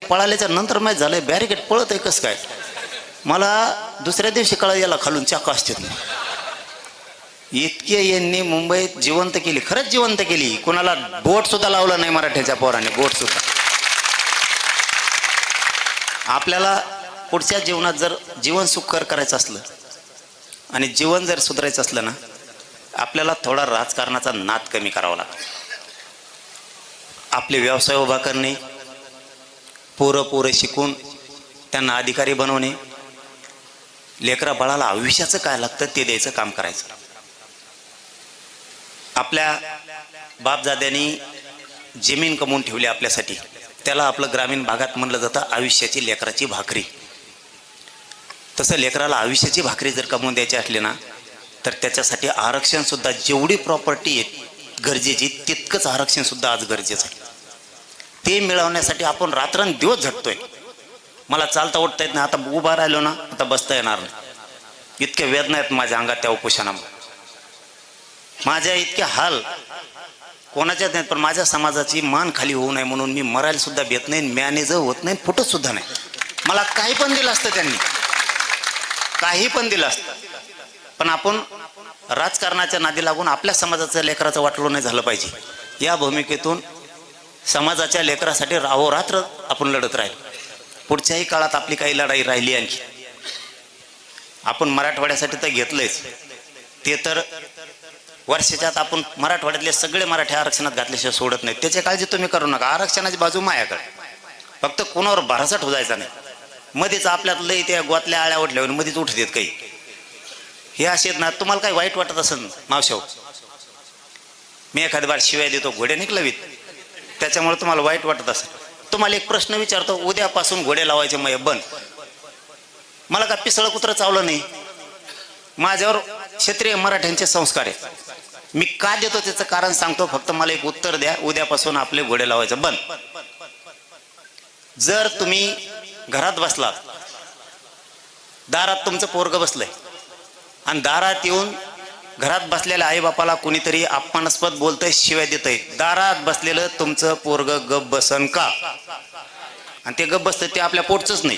पळाल्याच्या नंतर माहीत झालंय बॅरिकेड पळत आहे कसं काय. मला दुसऱ्या दिवशी कळलं याला खालून चाकू असतात. इतके यांनी मुंबईत जिवंत केली, खरंच जिवंत केली. कोणाला बोट सुद्धा लावलं नाही मराठ्याच्या पोराने, बोट सुद्धा. आपल्याला पुढच्या जीवनात जर जीवन सुखकर करायचं असलं आणि जीवन जर सुधारायचं असलं ना, आपल्याला थोडा राजकारणाचा नाद कमी करावा लागतो. आपले व्यवसाय उभा करणे, पोरं शिकून त्यांना अधिकारी बनवणे, लेकरा बाळाला आयुष्याचं काय लागतं ते द्यायचं काम करायचं. आपल्या बापदाद्यांनी जमीन कमवून ठेवली आपल्यासाठी, त्याला आपलं ग्रामीण भागात म्हणलं जातं आयुष्याची लेकराची भाकरी. तसं लेकराला आयुष्याची भाकरी जर कमवून द्यायची असली ना, तर त्याच्यासाठी आरक्षण सुद्धा, जेवढी प्रॉपर्टी गरजेची तितकंच आरक्षण सुद्धा आज गरजेचं आहे. ते मिळवण्यासाठी आपण रात्रंदिवस झटतोय. मला चालता उठता येत नाही, आता उभा राहिलो ना आता बसता येणार नाही. इतक्या वेदना आहेत माझ्या अंगात त्या उपोषणामुळे. माझ्या इतके हाल कोणाच्याच नाहीत, पण माझ्या समाजाची मान खाली होऊ नये म्हणून मी मरायला सुद्धा भेट नाही, मॅनेज होत नाही, फुटत सुद्धा नाही. मला काही पण दिलं असतं त्यांनी, काही पण दिलं असतं, पण आपण राजकारणाच्या नादी लागून आपल्या समाजाच्या लेकराचं वाटलं नाही झालं पाहिजे. या भूमिकेतून समाजाच्या लेकरासाठी राहोरात्र आपण लढत राहील. पुढच्याही काळात आपली काही लढाई राहिली आणखी. आपण मराठवाड्यासाठी तर घेतलंयच, ते तर वर्षाच्या आत आपण मराठवाड्यातले सगळे मराठी आरक्षणात घातल्याशिवाय सोडत नाही. त्याची काळजी तुम्ही करू नका. आरक्षणाची बाजू मायाकडे, फक्त कोणावर भरासट हो जायचा नाही. मध्येच आपल्यात लई त्या गोतल्या आळ्या उठल्यावर मध्येच उठ देत काही, हे असे ना. तुम्हाला काही वाईट वाटत असेल मावशाव, मी एखादी बार शिवाय देतो घोडे निकलवीत, त्याच्यामुळे तुम्हाला वाईट वाटत असेल. तुम्हाला एक प्रश्न विचारतो, उद्यापासून घोडे लावायचे मग बंद. मला का पिसळ कुत्र चावलं नाही, माझ्यावर क्षत्रिय मराठ्यांचे संस्कार आहे. मी का देतो त्याचं कारण सांगतो, फक्त मला एक उत्तर द्या. उद्यापासून आपले घोडे लावायचं बंद. जर तुम्ही घरात बसलात, दारात तुमचं पोरग बसलंय आणि दारात येऊन घरात बसलेल्या आईबापाला कुणीतरी अपमानास्पद बोलतंय, शिवाय देतंय, दारात बसलेलं तुमचं पोरग गप बसन का? आणि ते गप बसतं ते आपल्या पोटचंच नाही,